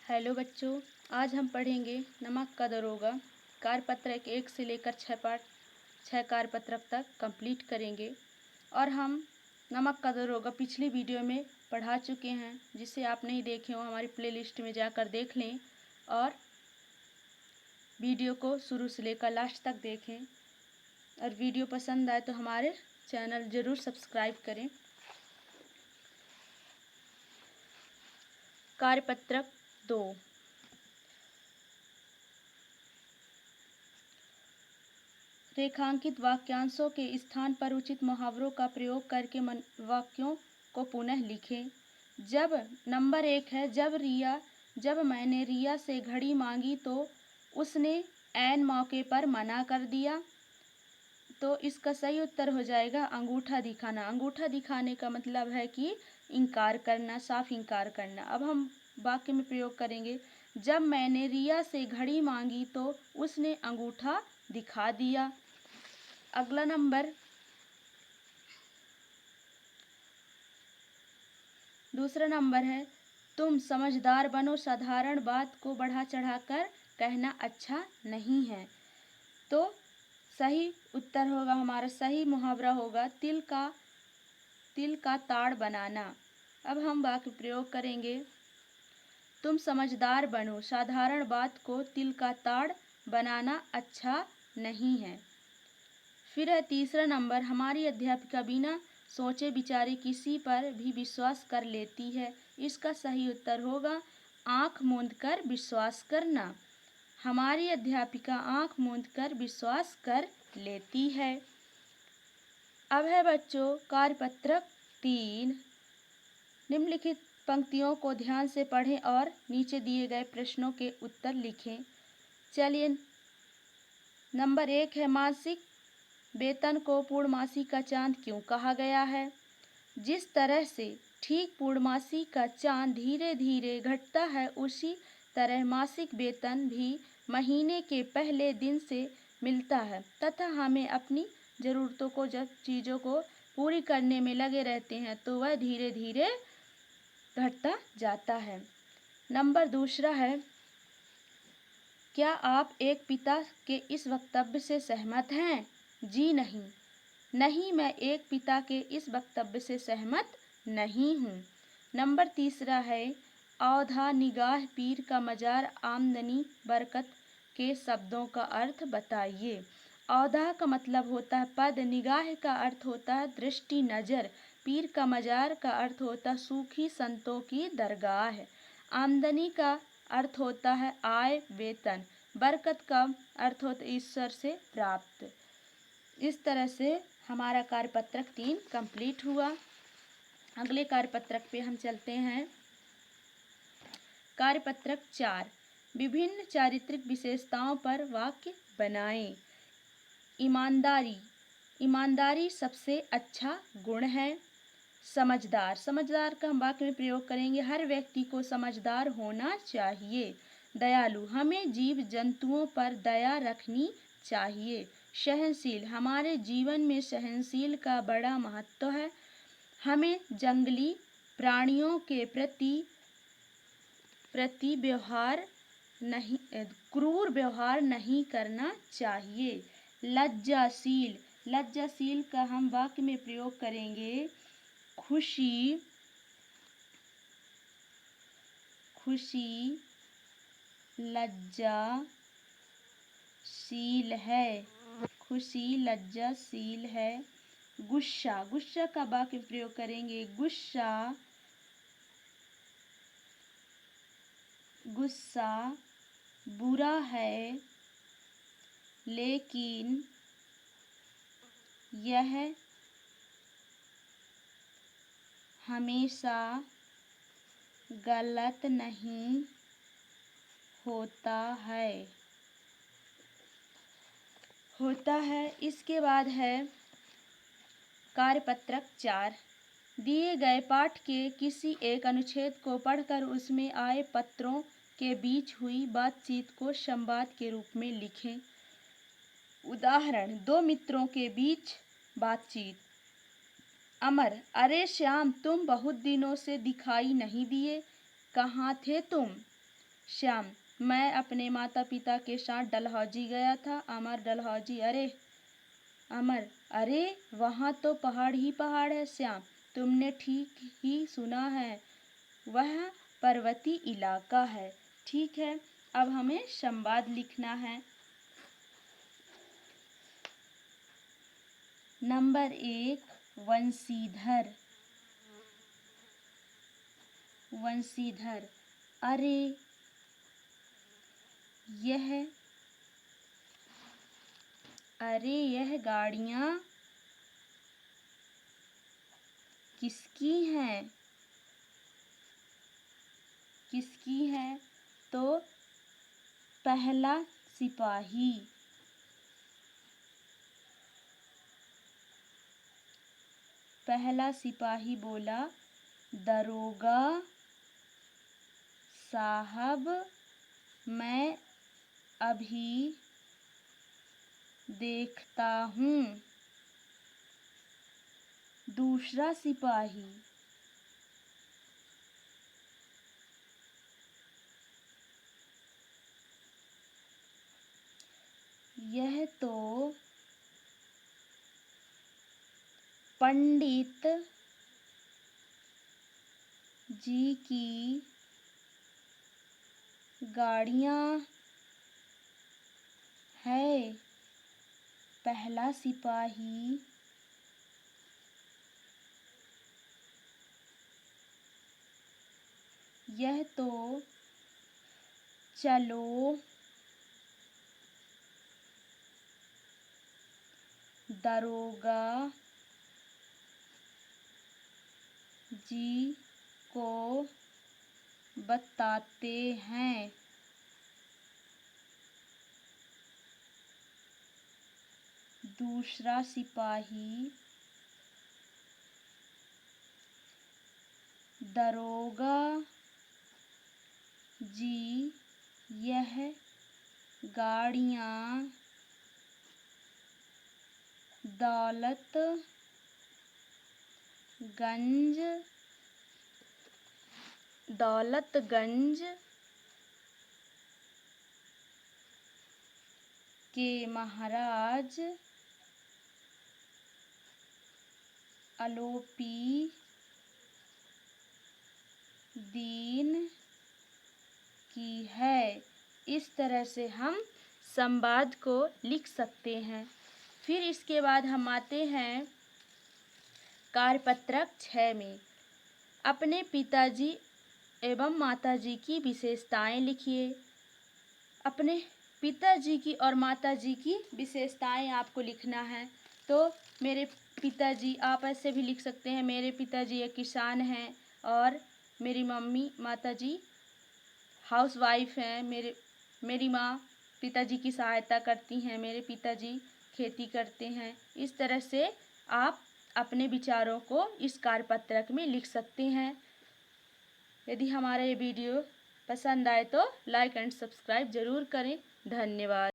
Hello बच्चों, आज हम पढ़ेंगे नमक का दरोगा। कार्यपत्रक 1 से लेकर 6 कार्यपत्रक तक कंप्लीट करेंगे। और हम नमक का दरोगा पिछली वीडियो में पढ़ा चुके हैं। जिसे आप नहीं देखे हो हमारी प्लेलिस्ट में जाकर देख लें और वीडियो को शुरू से लेकर लास्ट तक देखें। और वीडियो पसंद आए तो हमारे चैनल ज़रूर सब्सक्राइब करें। कार्यपत्रक 2। रेखांकित वाक्यांशों के स्थान पर उचित मुहावरों का प्रयोग करके वाक्यों को पुनः लिखें। जब नंबर 1 है, जब मैंने रिया से घड़ी मांगी तो उसने ऐन मौके पर मना कर दिया। तो इसका सही उत्तर हो जाएगा अंगूठा दिखाना। अंगूठा दिखाने का मतलब है कि इनकार करना, साफ इनकार करना। अब हम वाक्य में प्रयोग करेंगे। जब मैंने रिया से घड़ी मांगी तो उसने अंगूठा दिखा दिया। अगला नंबर दूसरा नंबर है, तुम समझदार बनो, साधारण बात को बढ़ा चढ़ाकर कहना अच्छा नहीं है। तो सही उत्तर होगा, हमारा सही मुहावरा होगा तिल का ताड़ बनाना। अब हम वाक्य प्रयोग करेंगे। तुम समझदार बनो, साधारण बात को तिल का ताड़ बनाना अच्छा नहीं है। फिर है तीसरा नंबर, हमारी अध्यापिका बिना सोचे विचारे किसी पर भी विश्वास कर लेती है। इसका सही उत्तर होगा आँख मूंद कर विश्वास करना। हमारी अध्यापिका आँख मूंद कर विश्वास कर लेती है। अब है बच्चों कार्यपत्रक 3। निम्नलिखित पंक्तियों को ध्यान से पढ़ें और नीचे दिए गए प्रश्नों के उत्तर लिखें। चलिए, नंबर 1 है, मासिक वेतन को पूर्णमासी का चांद क्यों कहा गया है? जिस तरह से ठीक पूर्णमासी का चांद धीरे धीरे घटता है, उसी तरह मासिक वेतन भी महीने के पहले दिन से मिलता है तथा हमें अपनी ज़रूरतों को, जब चीज़ों को पूरी करने में लगे रहते हैं तो वह धीरे धीरे घटता जाता है। नंबर दूसरा है, क्या आप एक पिता के इस वक्तव्य से सहमत हैं? जी नहीं, मैं एक पिता के इस वक्तव्य से सहमत नहीं हूँ। नंबर तीसरा है, औधा निगाह पीर का मजार आमदनी बरकत के शब्दों का अर्थ बताइए। औधा का मतलब होता है पद, निगाह का अर्थ होता है दृष्टि, नज़र, पीर का मजार का अर्थ होता है सूखी संतों की दरगाह, आमदनी का अर्थ होता है आय, वेतन, बरकत का अर्थ होता है ईश्वर से प्राप्त। इस तरह से हमारा कार्यपत्रक 3 कंप्लीट हुआ। अगले कार्यपत्रक पे हम चलते हैं। कार्यपत्रक 4, विभिन्न चारित्रिक विशेषताओं पर वाक्य बनाएं। ईमानदारी सबसे अच्छा गुण है। समझदार का हम वाक्य में प्रयोग करेंगे। हर व्यक्ति को समझदार होना चाहिए। दयालु, हमें जीव जंतुओं पर दया रखनी चाहिए। सहनशील, हमारे जीवन में सहनशील का बड़ा महत्व है। हमें जंगली प्राणियों के प्रति क्रूर व्यवहार नहीं करना चाहिए। लज्जाशील का हम वाक्य में प्रयोग करेंगे। खुशी लज्जाशील है। गुस्सा का वाक्य प्रयोग करेंगे। गुस्सा बुरा है, लेकिन यह हमेशा गलत नहीं होता है। इसके बाद है कार्यपत्रक 4, दिए गए पाठ के किसी एक अनुच्छेद को पढ़कर उसमें आए पत्रों के बीच हुई बातचीत को संवाद के रूप में लिखें। उदाहरण, 2 मित्रों के बीच बातचीत। अमर, अरे श्याम, तुम बहुत दिनों से दिखाई नहीं दिए, कहाँ थे तुम? श्याम, मैं अपने माता पिता के साथ डलहौजी गया था। अमर, डलहौजी, अमर, अरे वहाँ तो पहाड़ ही पहाड़ है। श्याम, तुमने ठीक ही सुना है, वह पर्वतीय इलाका है। ठीक है, अब हमें संवाद लिखना है। नंबर 1, वंशीधर। वंशीधर, अरे यह गाड़ियाँ किसकी हैं? किसकी हैं? तो पहला सिपाही। पहला सिपाही बोला, दरोगा साहब, मैं अभी देखता हूँ। दूसरा सिपाही, यह तो पंडित जी की गाड़ियाँ है। पहला सिपाही, यह तो चलो दरोगा जी को बताते हैं। दूसरा सिपाही, दरोगा जी यह गाड़ियाँ दौलतगंज के महाराज आलोपी दीन की है। इस तरह से हम संवाद को लिख सकते हैं। फिर इसके बाद हम आते हैं कार्यपत्रक 6 में। अपने पिताजी एवं माताजी की विशेषताएं लिखिए। अपने पिताजी की और माताजी की विशेषताएं आपको लिखना है। तो मेरे पिताजी, आप ऐसे भी लिख सकते हैं, मेरे पिताजी एक किसान हैं और मेरी मम्मी माताजी हाउसवाइफ हैं। मेरी माँ पिताजी की सहायता करती हैं, मेरे पिताजी खेती करते हैं। इस तरह से आप अपने विचारों को इस कार्यपत्रक में लिख सकते हैं। यदि हमारा ये वीडियो पसंद आए तो लाइक एंड सब्सक्राइब ज़रूर करें। धन्यवाद।